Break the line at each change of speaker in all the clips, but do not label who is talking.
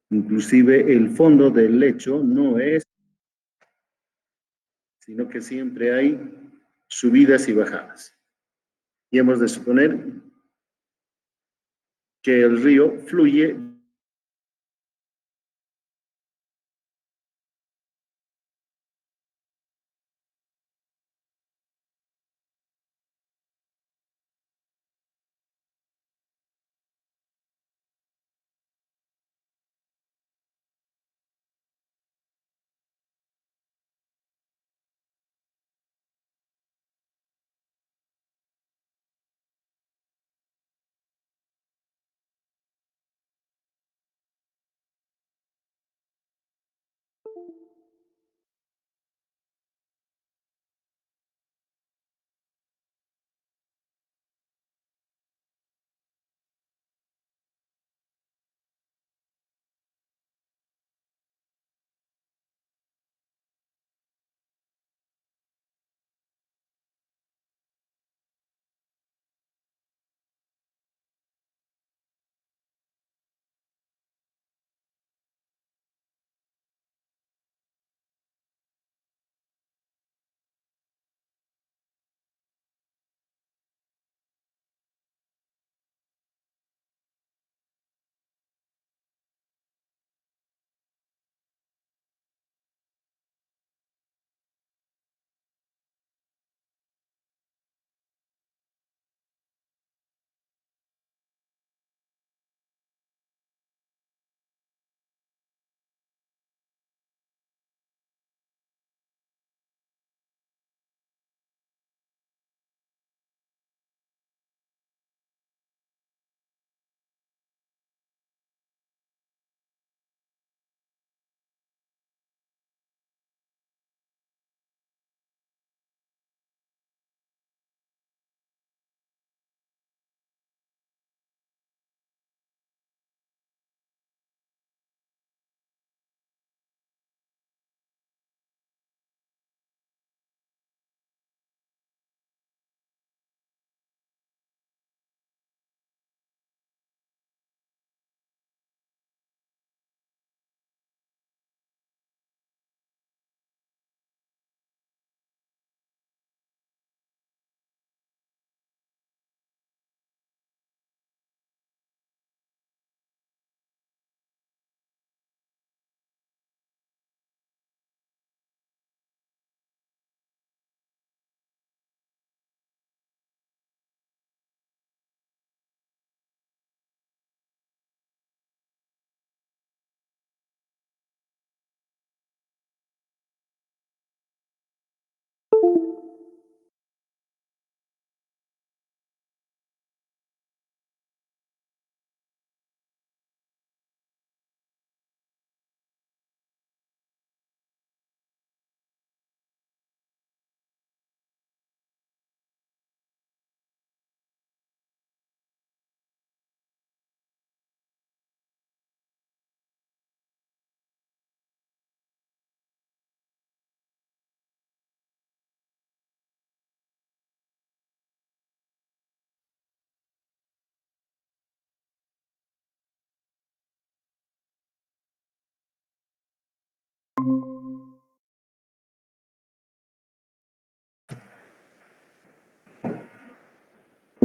Inclusive el fondo del lecho no es, sino que siempre hay subidas y bajadas. Y hemos de suponer que el río fluye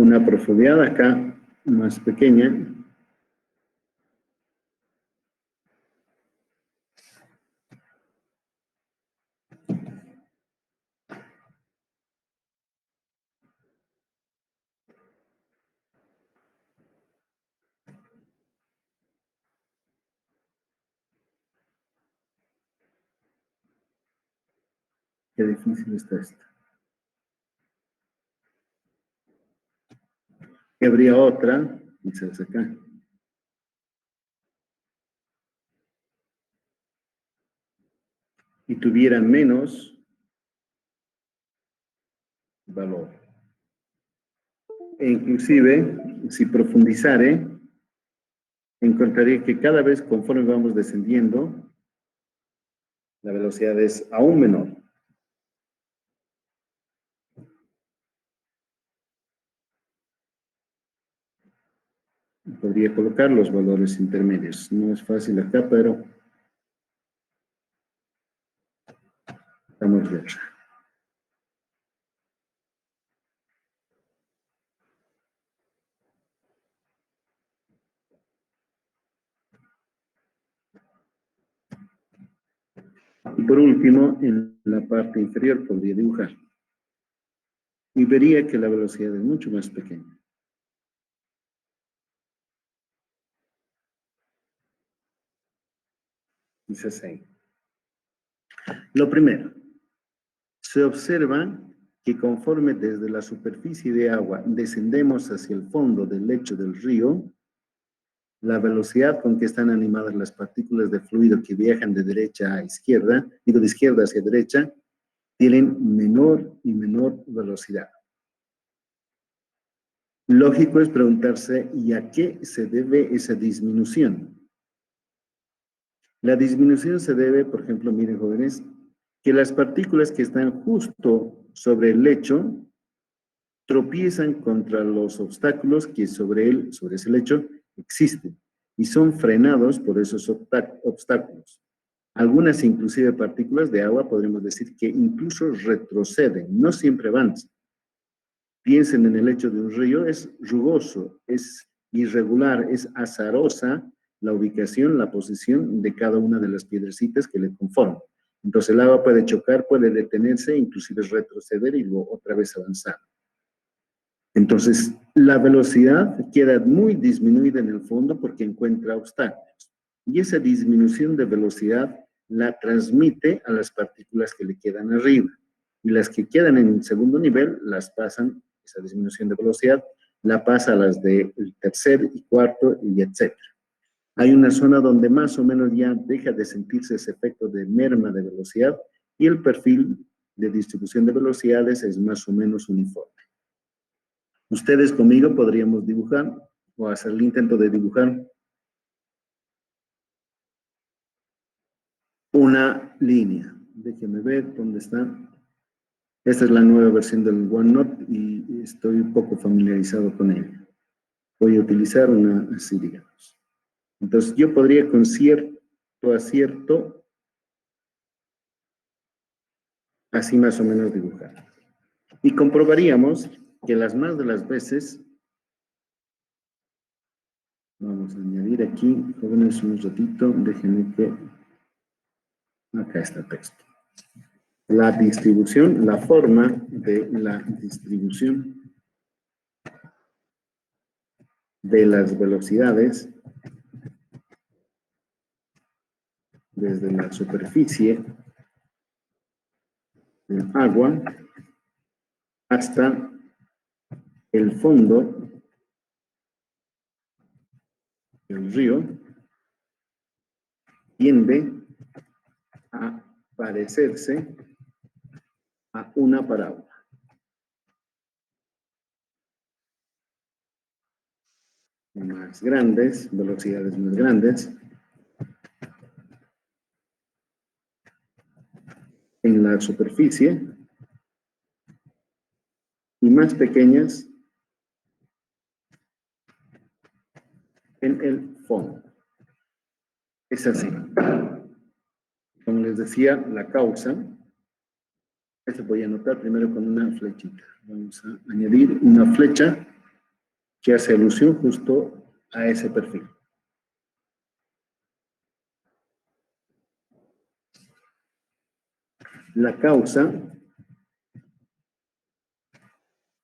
una profundidad acá más pequeña. Qué difícil está esto. Y habría otra, quizás acá. Y tuviera menos valor. E inclusive, si profundizare, encontraría que cada vez conforme vamos descendiendo, la velocidad es aún menor. podría colocar los valores intermedios. No es fácil acá, pero vamos a ver. Y por último, en la parte inferior podría dibujar. Y vería que la velocidad es mucho más pequeña. Dice así. Lo primero, se observa que conforme desde la superficie de agua descendemos hacia el fondo del lecho del río, la velocidad con que están animadas las partículas de fluido que viajan de derecha a izquierda, digo de izquierda hacia derecha, tienen menor y menor velocidad. Lógico es preguntarse, ¿y a qué se debe esa disminución? La disminución se debe, por ejemplo, miren jóvenes, que las partículas que están justo sobre el lecho tropiezan contra los obstáculos que sobre ese lecho existen y son frenados por esos obstáculos. Algunas inclusive partículas de agua podríamos decir que incluso retroceden, no siempre avanzan. Piensen en el lecho de un río, es rugoso, es irregular, es azarosa la ubicación, la posición de cada una de las piedrecitas que le conforman. Entonces el agua puede chocar, puede detenerse, inclusive retroceder y luego otra vez avanzar. Entonces, la velocidad queda muy disminuida en el fondo porque encuentra obstáculos. Y esa disminución de velocidad la transmite a las partículas que le quedan arriba. Y las que quedan en el segundo nivel las pasan, esa disminución de velocidad, la pasa a las del tercer y cuarto y etcétera. Hay una zona donde más o menos ya deja de sentirse ese efecto de merma de velocidad y el perfil de distribución de velocidades es más o menos uniforme. Ustedes conmigo podríamos dibujar o hacer el intento de dibujar una línea. Déjenme ver dónde está. Esta es la nueva versión del OneNote y estoy un poco familiarizado con ella. Voy a utilizar una así, digamos. Entonces, yo podría con cierto acierto, así más o menos dibujar. Y comprobaríamos que las más de las veces, vamos a añadir aquí, jóvenes, un ratito, déjenme que, acá está el texto. La distribución, la forma de la distribución de las velocidades desde la superficie del agua hasta el fondo del río tiende a parecerse a una parábola. Más grandes, velocidades más grandes, en la superficie y más pequeñas en el fondo. Es así. Como les decía, la causa, esto voy a anotar primero con una flechita. Vamos a añadir una flecha que hace alusión justo a ese perfil. La causa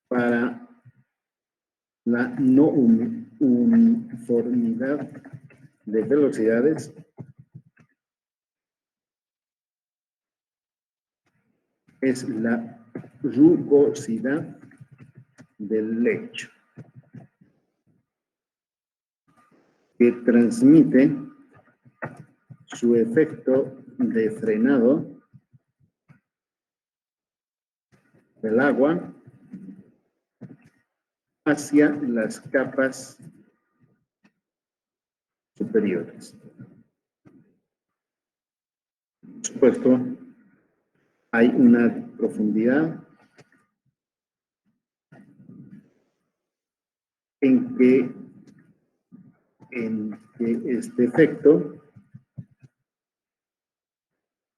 para la no uniformidad de velocidades es la rugosidad del lecho, que transmite su efecto de frenado del agua hacia las capas superiores. Por supuesto, hay una profundidad en que en que este efecto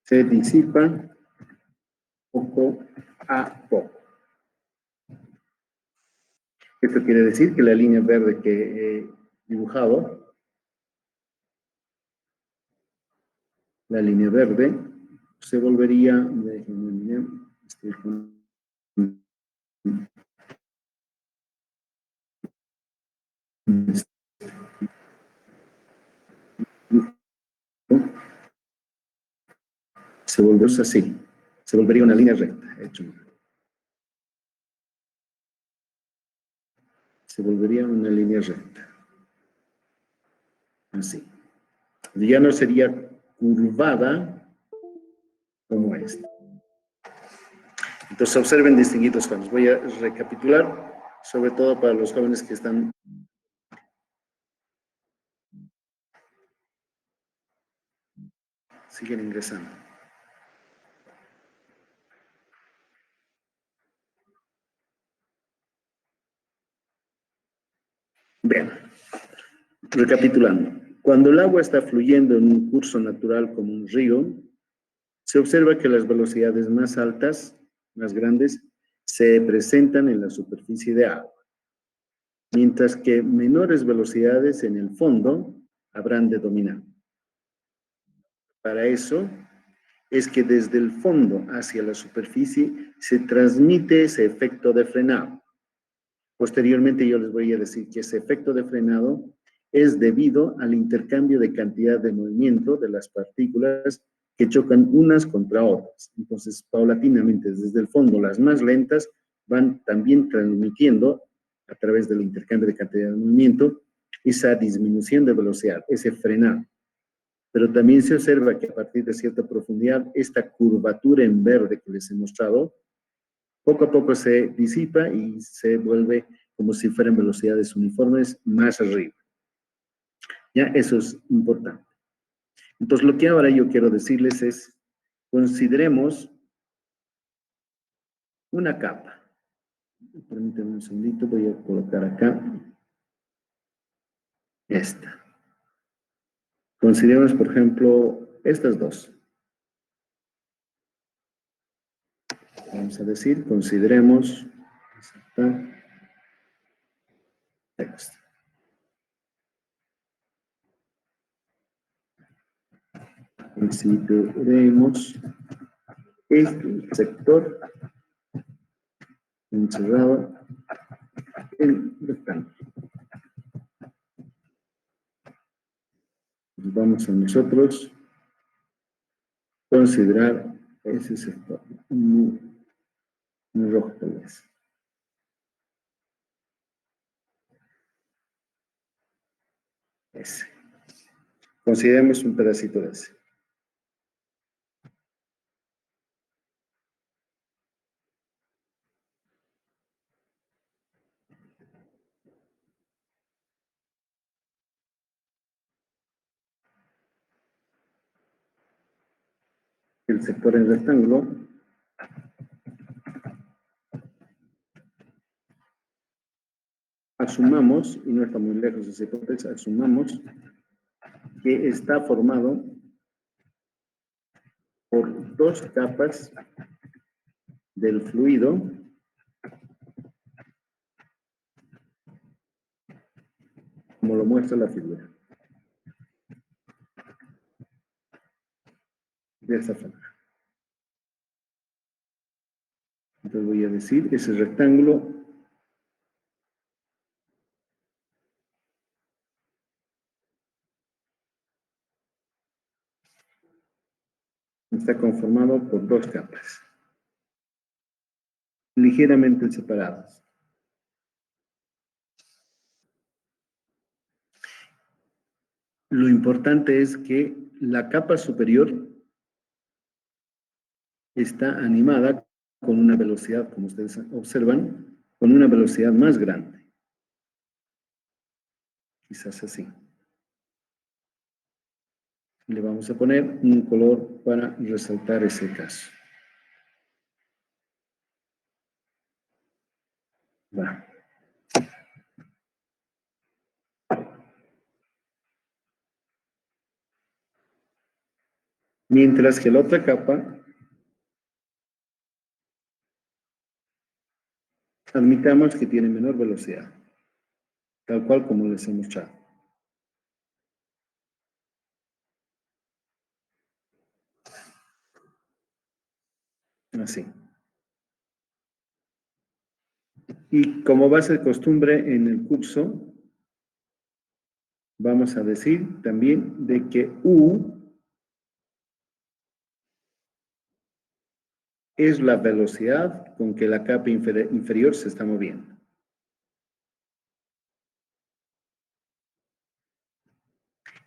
se disipa poco a poco. Esto quiere decir que la línea verde que he dibujado, la línea verde, se volvería, déjenme mirar, se volvería así, se volvería una línea recta, hecho. Se volvería una línea recta, así. Ya no sería curvada como esta. Entonces observen, distinguidos jóvenes. Voy a recapitular, sobre todo para los jóvenes que están siguen ingresando. Bien, recapitulando. Cuando el agua está fluyendo en un curso natural como un río, se observa que las velocidades más altas, más grandes, se presentan en la superficie de agua, mientras que menores velocidades en el fondo habrán de dominar. Para eso es que desde el fondo hacia la superficie se transmite ese efecto de frenado. Posteriormente yo les voy a decir que ese efecto de frenado es debido al intercambio de cantidad de movimiento de las partículas que chocan unas contra otras. Entonces, paulatinamente, desde el fondo, las más lentas van también transmitiendo a través del intercambio de cantidad de movimiento esa disminución de velocidad, ese frenado. Pero también se observa que a partir de cierta profundidad, esta curvatura en verde que les he mostrado, poco a poco se disipa y se vuelve como si fueran velocidades uniformes más arriba. Ya, eso es importante. Entonces, lo que ahora yo quiero decirles es, consideremos una capa. Permítanme un segundito, voy a colocar acá esta. Consideremos, por ejemplo, estas dos. Vamos a decir, consideremos esta texto. Consideremos este sector encerrado en rectángulo. Vamos a nosotros considerar ese sector, un rojo tal vez. Ese. Consideremos un pedacito de ese. El sector en rectángulo asumamos, y no está muy lejos de esa hipótesis, asumamos que está formado por dos capas del fluido como lo muestra la figura. De esta forma. Entonces voy a decir, ese rectángulo está conformado por dos capas, ligeramente separadas. Lo importante es que la capa superior está animada con una velocidad, como ustedes observan, con una velocidad más grande. Quizás así. Le vamos a poner un color para resaltar ese caso. Va. Mientras que la otra capa, admitamos que tiene menor velocidad, tal cual como les he mostrado. Así. Y como va a ser costumbre en el curso, vamos a decir también de que U es la velocidad con que la capa inferior se está moviendo.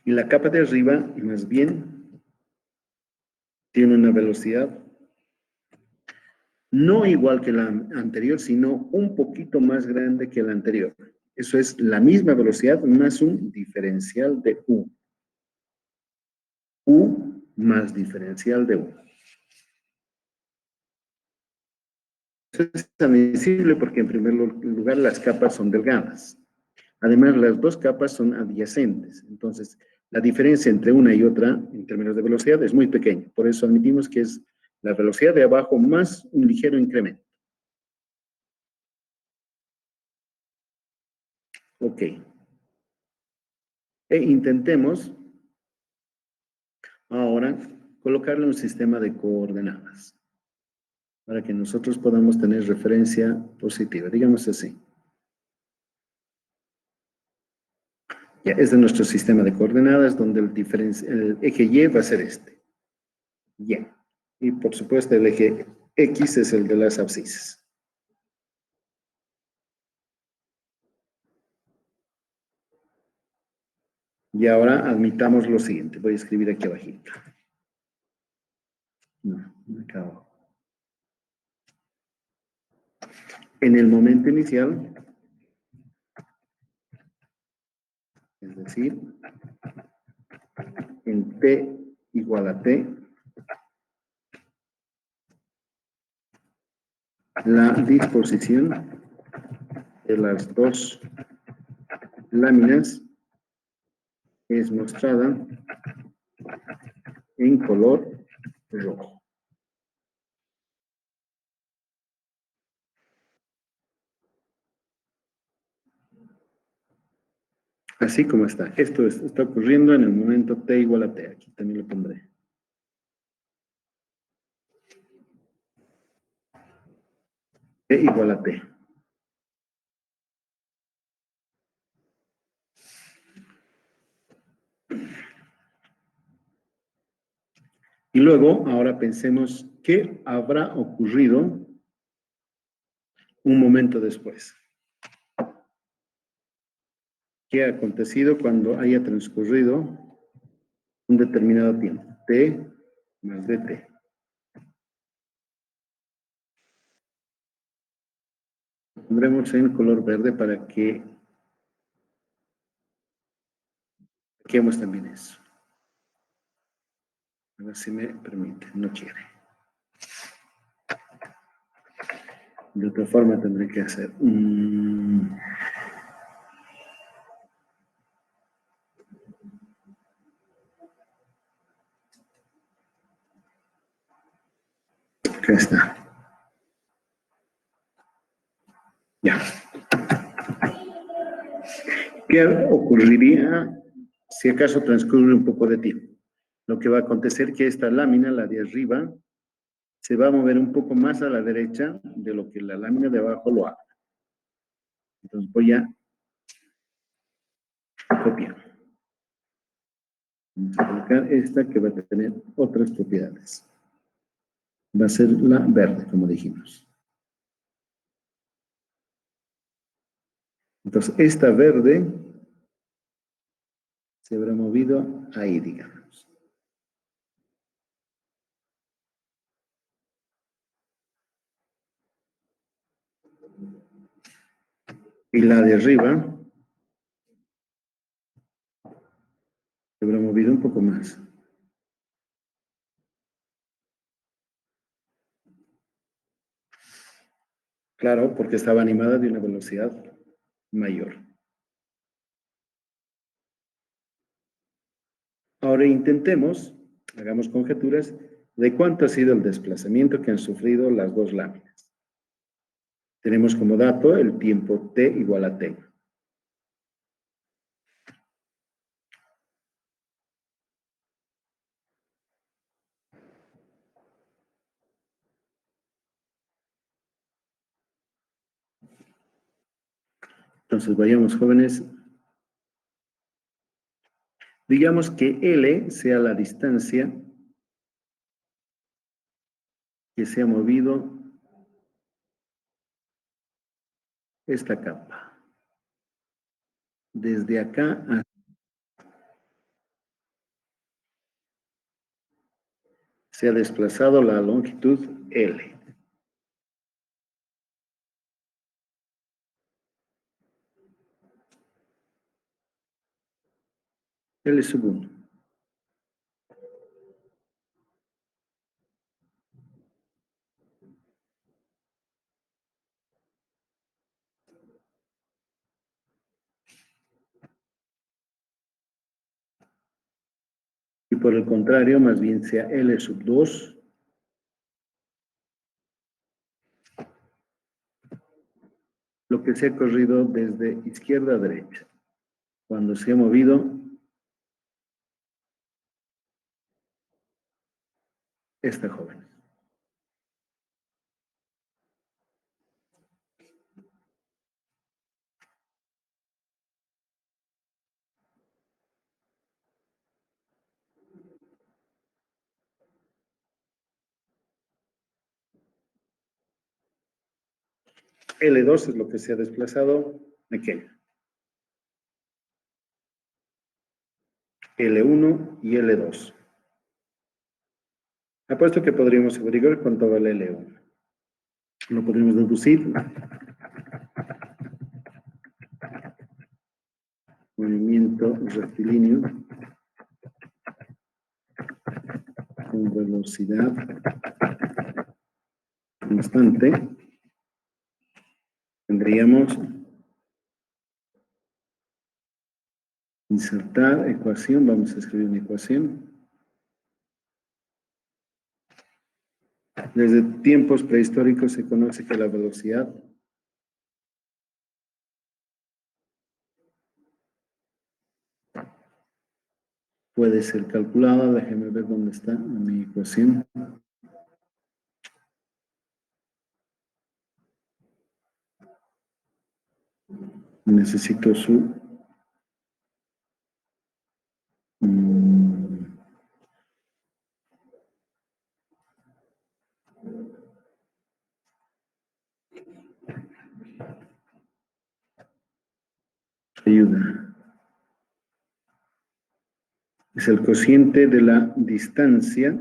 Y la capa de arriba, más bien, tiene una velocidad no igual que la anterior, sino un poquito más grande que la anterior. Eso es la misma velocidad más un diferencial de U. U más diferencial de U. Eso es admisible porque en primer lugar las capas son delgadas. Además, las dos capas son adyacentes. Entonces, la diferencia entre una y otra en términos de velocidad es muy pequeña. Por eso admitimos que es la velocidad de abajo más un ligero incremento. Ok. E intentemos ahora colocarle un sistema de coordenadas para que nosotros podamos tener referencia positiva, digamos así. Ya, este es nuestro sistema de coordenadas donde el eje Y va a ser este. Y. Y por supuesto el eje X es el de las abscisas. Y ahora admitamos lo siguiente. Voy a escribir aquí abajito. No, acá abajo. En el momento inicial, es decir, en T igual a T, la disposición de las dos láminas es mostrada en color rojo. Así como está. Esto está ocurriendo en el momento T igual a T. Aquí también lo pondré. T igual a T. Y luego, ahora pensemos qué habrá ocurrido un momento después. ¿Qué ha acontecido cuando haya transcurrido un determinado tiempo? T más dt. Pondremos en color verde para que veamos también eso. A ver si me permite. No quiere. De otra forma tendré que hacer. Acá está. Ya. ¿Qué ocurriría si acaso transcurre un poco de tiempo? Lo que va a acontecer es que esta lámina, la de arriba, se va a mover un poco más a la derecha de lo que la lámina de abajo lo haga. Entonces voy a copiar. Vamos a colocar esta que va a tener otras propiedades. Va a ser la verde, como dijimos. Entonces, esta verde se habrá movido ahí, digamos. Y la de arriba se habrá movido un poco más. Claro, porque estaba animada de una velocidad mayor. Ahora intentemos hagamos conjeturas de cuánto ha sido el desplazamiento que han sufrido las dos láminas. Tenemos como dato el tiempo t igual a t. Entonces, vayamos, jóvenes. Digamos que L sea la distancia que se ha movido esta capa. Desde acá se ha desplazado la longitud L. L sub 1. Y por el contrario, más bien sea L sub 2, lo que se ha corrido desde izquierda a derecha, cuando se ha movido esta joven. L2 es lo que se ha desplazado aquella. L1 y L2. Apuesto que podríamos averiguar cuánto vale L1. Lo podríamos deducir. Movimiento rectilíneo con velocidad constante. Tendríamos insertar ecuación. Vamos a escribir una ecuación. Desde tiempos prehistóricos se conoce que la velocidad puede ser calculada. Déjenme ver dónde está mi ecuación. Necesito su ayuda. Es el cociente de la distancia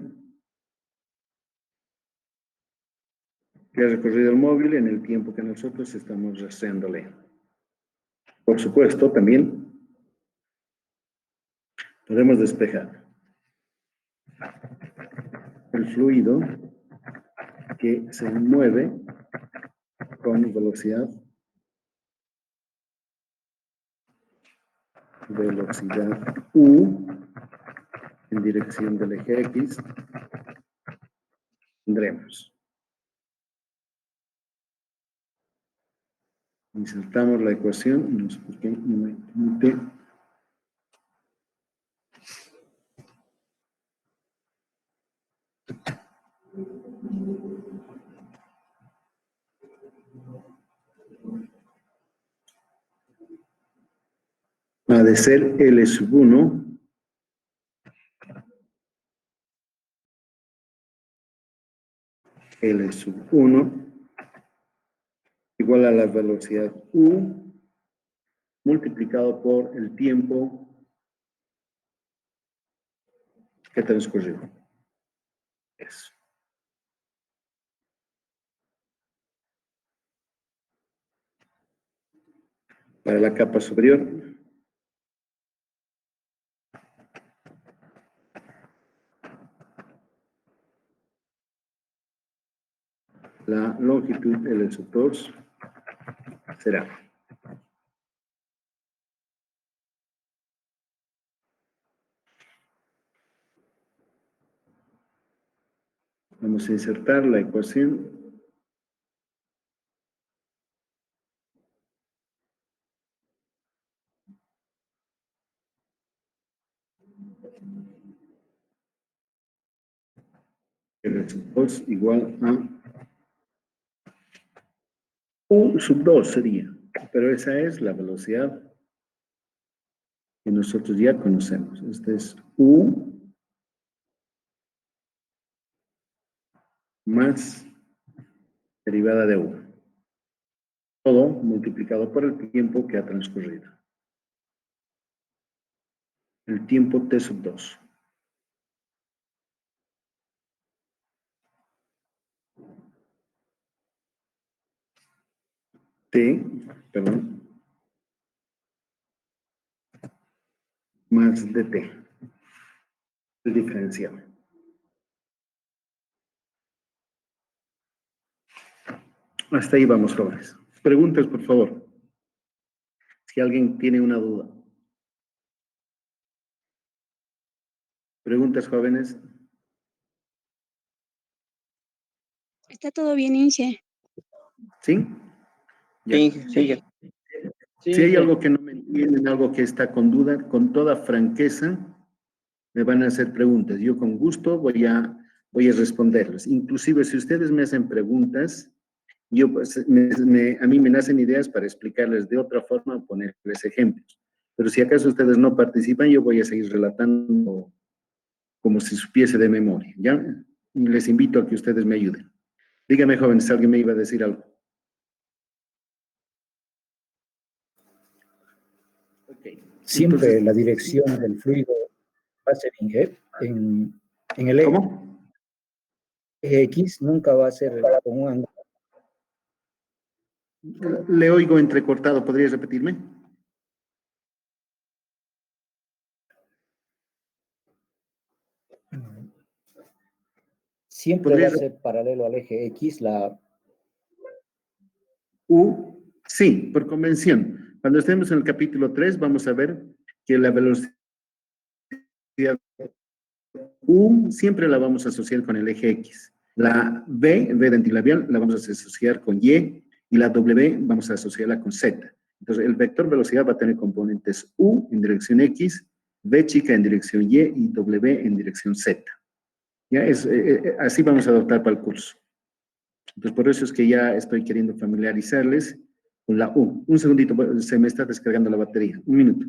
que ha recorrido el móvil en el tiempo que nosotros estamos rastreándole. Por supuesto, también podemos despejar el fluido que se mueve con velocidad U en dirección del eje X. Tendremos. Insertamos la ecuación. No sé por qué no me permite. Ha de ser L sub 1 L sub 1 igual a la velocidad U multiplicado por el tiempo que transcurrió. Eso. Para la capa superior, la longitud L sub 2 será Vamos a insertar la ecuación. L sub 2 igual a U sub 2 sería. Pero esa es la velocidad que nosotros ya conocemos. Este es U más derivada de U. Todo multiplicado por el tiempo que ha transcurrido. El tiempo T sub 2. T, perdón, más dt, el diferencial. Hasta ahí vamos, jóvenes. Preguntas, por favor. Si alguien tiene una duda. Preguntas, jóvenes.
Está todo bien, Inge.
¿Sí? Ya.
Sí, sí,
Si hay
sí.
algo que no me entienden, algo que está con duda, con toda franqueza, me van a hacer preguntas. Yo con gusto voy a responderles. Inclusive si ustedes me hacen preguntas, yo, pues, a mí me nacen ideas para explicarles de otra forma o ponerles ejemplos. Pero si acaso ustedes no participan, yo voy a seguir relatando como si supiese de memoria, ¿ya? Les invito a que ustedes me ayuden. Dígame, jóvenes, alguien me iba a decir algo. Okay.
Siempre
Entonces,
la dirección del fluido va a ser en el
¿cómo?
eje X, nunca va a ser con un ángulo.
Le oigo entrecortado, ¿podría repetirme?
Siempre va a ser paralelo al eje X la...
U, sí, por convención. Cuando estemos en el capítulo 3, vamos a ver que la velocidad U siempre la vamos a asociar con el eje X. La V de antilabial, la vamos a asociar con Y y la W vamos a asociarla con Z. Entonces, el vector velocidad va a tener componentes U en dirección X, V chica en dirección Y W en dirección Z. ¿Ya? Así vamos a adoptar para el curso. Entonces, por eso es que ya estoy queriendo familiarizarles con la U. Un segundito, se me está descargando la batería. Un minuto.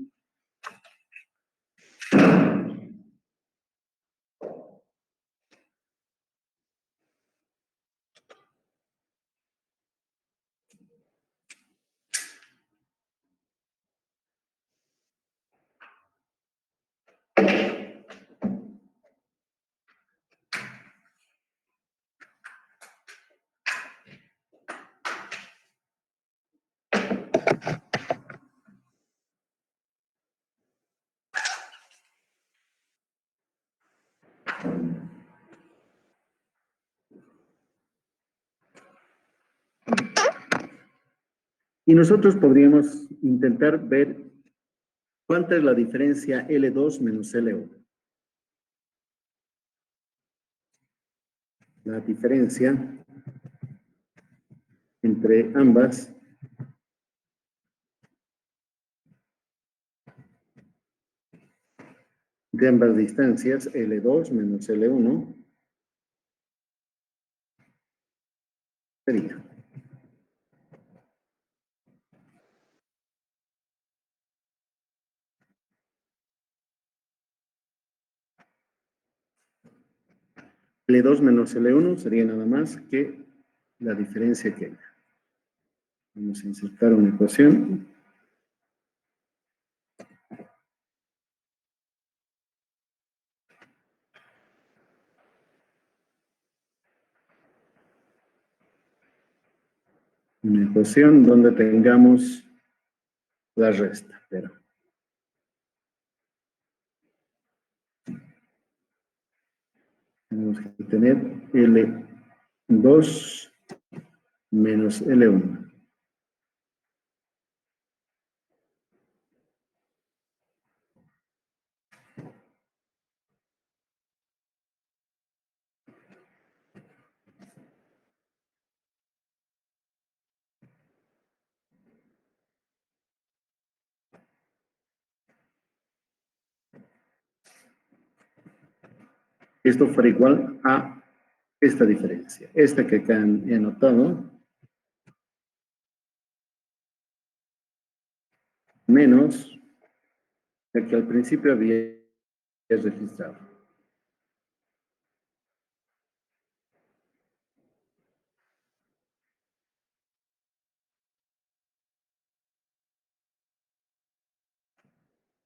Y nosotros podríamos intentar ver cuánta es la diferencia L2 menos L1. La diferencia entre ambas de ambas distancias, L2 menos L1, sería L2 menos L1 sería nada más que la diferencia que hay. Vamos a insertar una ecuación. Una ecuación donde tengamos la resta, pero tenemos que tener L2 menos L1. Esto fuera igual a esta diferencia. Esta que acá he anotado, menos la que al principio había registrado.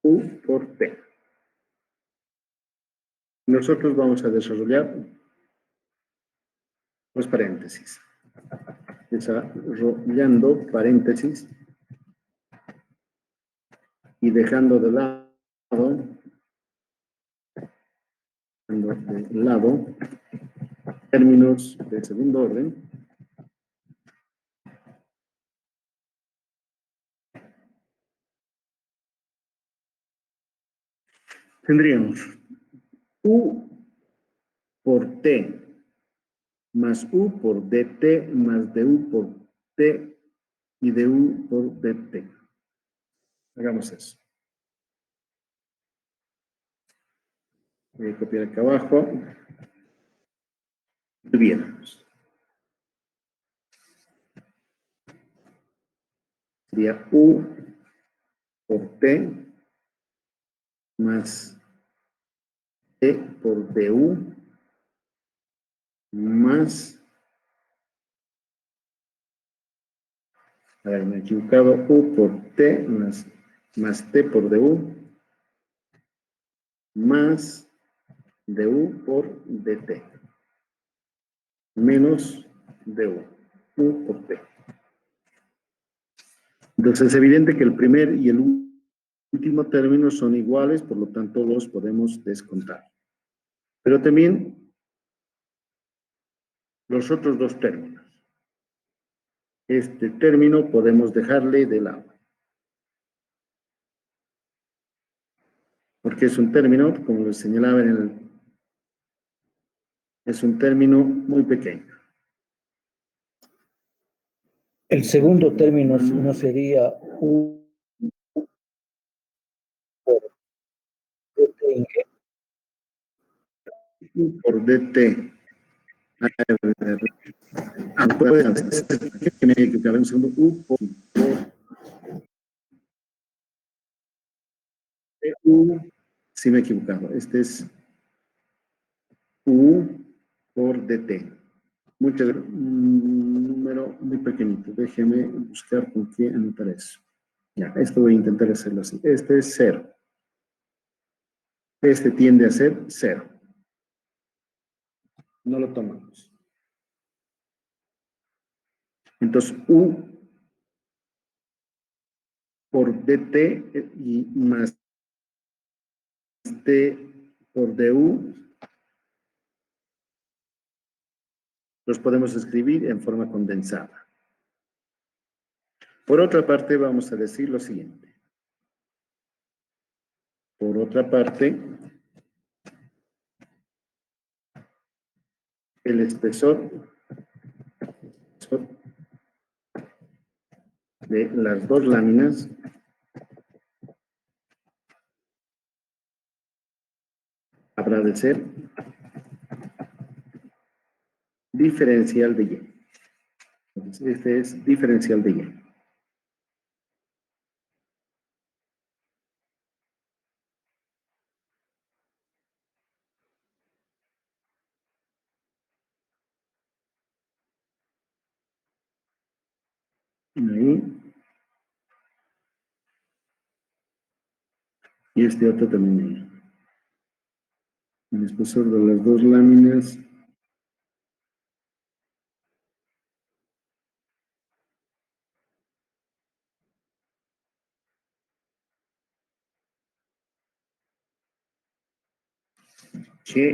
U por T. Nosotros vamos a desarrollar los paréntesis. Desarrollando paréntesis y dejando de lado términos de segundo orden. Tendríamos U por T más U por DT más DU por T y DU por DT. Hagamos eso. Voy a copiar acá abajo. Tuviéramos. Sería U por T más T por DU más, a ver, me he equivocado, U por T más T por DU más DU por DT menos DU, U por T. Entonces es evidente que el primer y el último término son iguales, por lo tanto los podemos descontar. Pero también los otros dos términos. Este término podemos dejarle de lado. Porque es un término, como les señalaba es un término muy pequeño.
El segundo término no sería U por DT.
U por DT. Puede ser que me he equivocado un segundo. U por U. Sí me he equivocado. Este es U por DT. Un número muy pequeñito. Déjeme buscar con qué anotar eso. Ya, esto voy a intentar hacerlo así. Este es 0. Este tiende a ser 0. No lo tomamos. Entonces, U por DT y más T por DU los podemos escribir en forma condensada. Por otra parte, vamos a decir lo siguiente. Por otra parte, el espesor de las dos láminas habrá de ser diferencial de Y. Entonces, este es diferencial de Y. Ahí. Y este otro también ahí. El espesor de las dos láminas que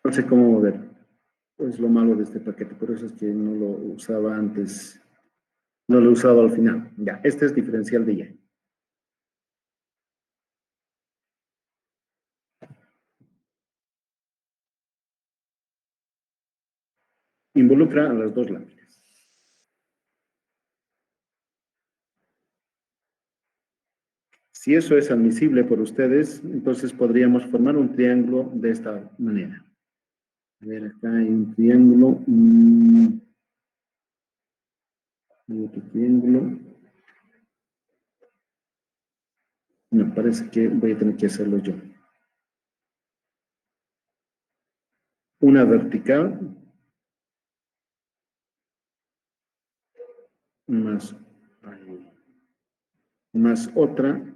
no sé cómo mover. Es lo malo de este paquete, por eso es que no lo usaba antes, no lo he usado al final. Ya, este es diferencial de Y. Involucra a las dos láminas. Si eso es admisible por ustedes, entonces podríamos formar un triángulo de esta manera. A ver, acá hay un triángulo. Hay otro triángulo. No, parece que voy a tener que hacerlo yo. Una vertical más otra.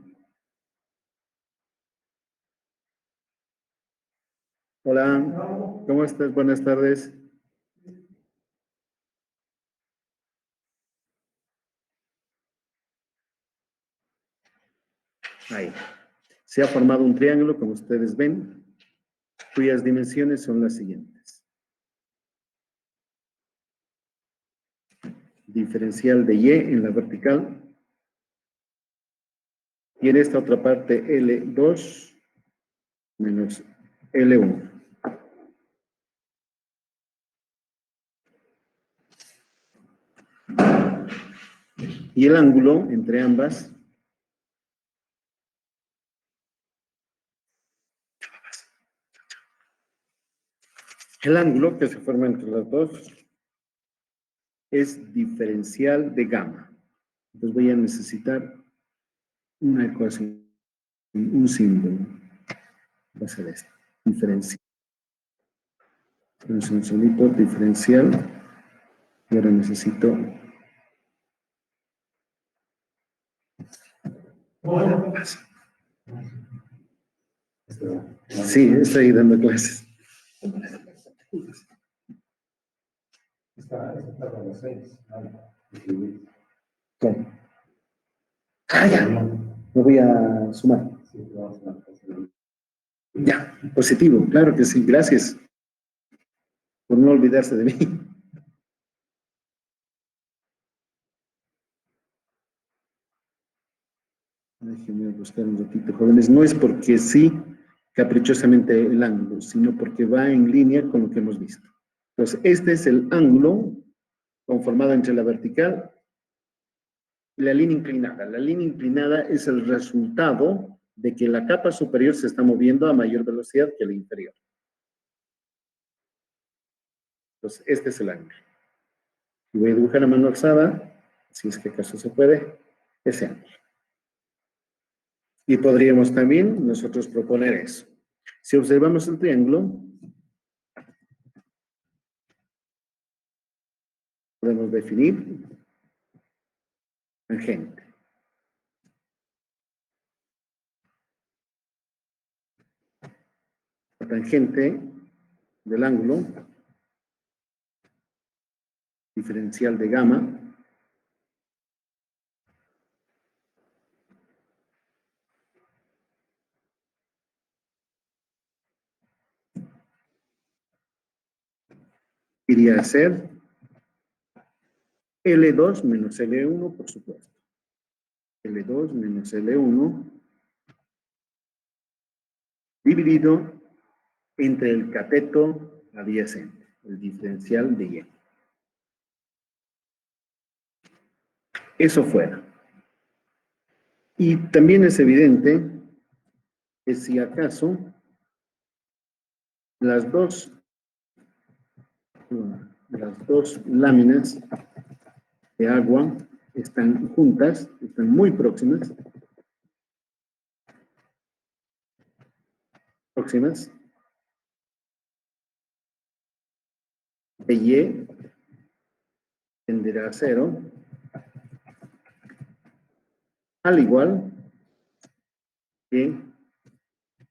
Hola, ¿cómo estás? Buenas tardes. Ahí. Se ha formado un triángulo, como ustedes ven, cuyas dimensiones son las siguientes. Diferencial de Y en la vertical. Y en esta otra parte, L2 menos L1. Y el ángulo entre ambas el ángulo que se forma entre las dos es diferencial de gamma. Entonces voy a necesitar una ecuación, un símbolo. Va a ser este, diferencial. Entonces un solito diferencial. Y ahora necesito... Sí, estoy dando clases. ¿Cómo? Ah, ya. Me voy a sumar. Ya, positivo, claro que sí. Gracias por no olvidarse de mí. Déjenme buscar un ratito, jóvenes. No es porque sí, caprichosamente el ángulo, sino porque va en línea con lo que hemos visto. Entonces, este es el ángulo conformado entre la vertical y la línea inclinada. La línea inclinada es el resultado de que la capa superior se está moviendo a mayor velocidad que la inferior. Entonces, este es el ángulo. Y voy a dibujar a mano alzada, si es que acaso se puede, ese ángulo. Y podríamos también nosotros proponer eso. Si observamos el triángulo, podemos definir tangente. La tangente del ángulo diferencial de gamma iría a ser L2 menos L1, por supuesto. L2 menos L1 dividido entre el cateto adyacente, el diferencial de Y. Eso fuera. Y también es evidente que si acaso las dos láminas de agua están juntas, están muy próximas, Y tenderá a 0, al igual que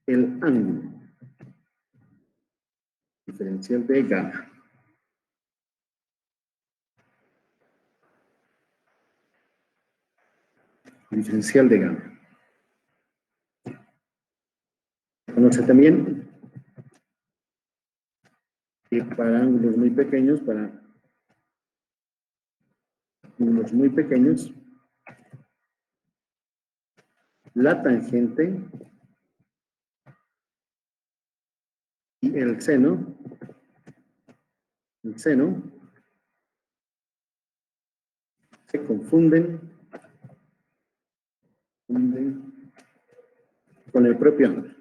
el ángulo diferencial de gamma. Diferencial de gamma. Conoce también que para ángulos muy pequeños, la tangente y el seno se confunden con el propio ángulo.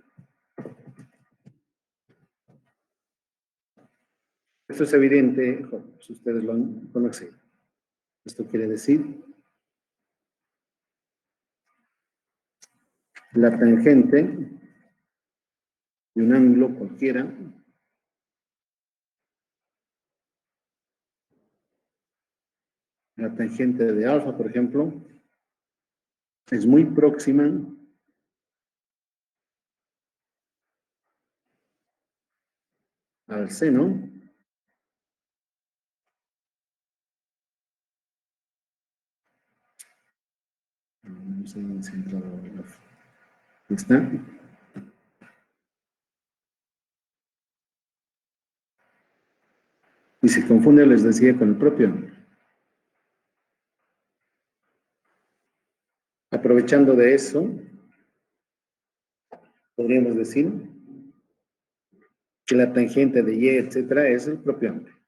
Esto es evidente, si ustedes lo han conocido. Esto quiere decir la tangente de un ángulo cualquiera la tangente de alfa, por ejemplo, es muy próxima al seno no sé dónde se entra está. Y se confunde, les decía, con el propio ángulo. Aprovechando de eso, podríamos decir que la tangente de y, etcétera, es el propio ángulo.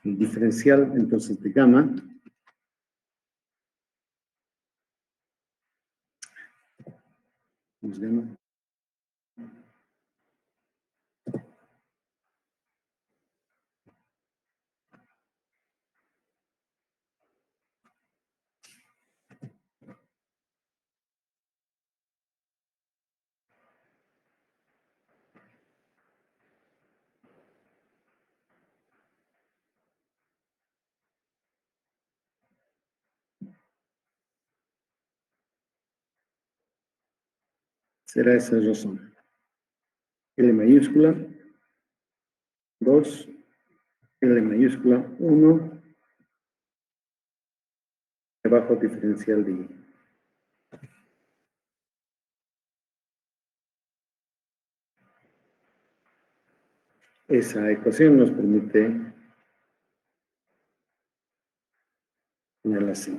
El diferencial, entonces, de gamma es gamma será esa razón. L mayúscula, 2, L mayúscula, 1, debajo diferencial de y. Esa ecuación nos permite ponerla así.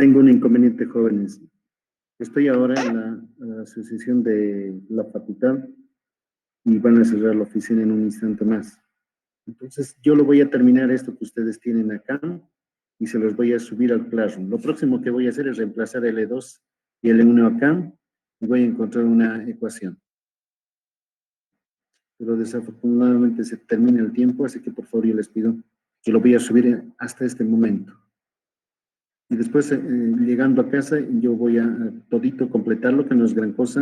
Tengo un inconveniente, jóvenes. Estoy ahora en la asociación de la facultad y van a cerrar la oficina en un instante más. Entonces, yo lo voy a terminar esto que ustedes tienen acá y se los voy a subir al Classroom. Lo próximo que voy a hacer es reemplazar L2 y L1 acá y voy a encontrar una ecuación. Pero desafortunadamente se termina el tiempo, así que por favor yo les pido que lo voy a subir hasta este momento. Y después, llegando a casa, yo voy a todito completarlo, que no es gran cosa.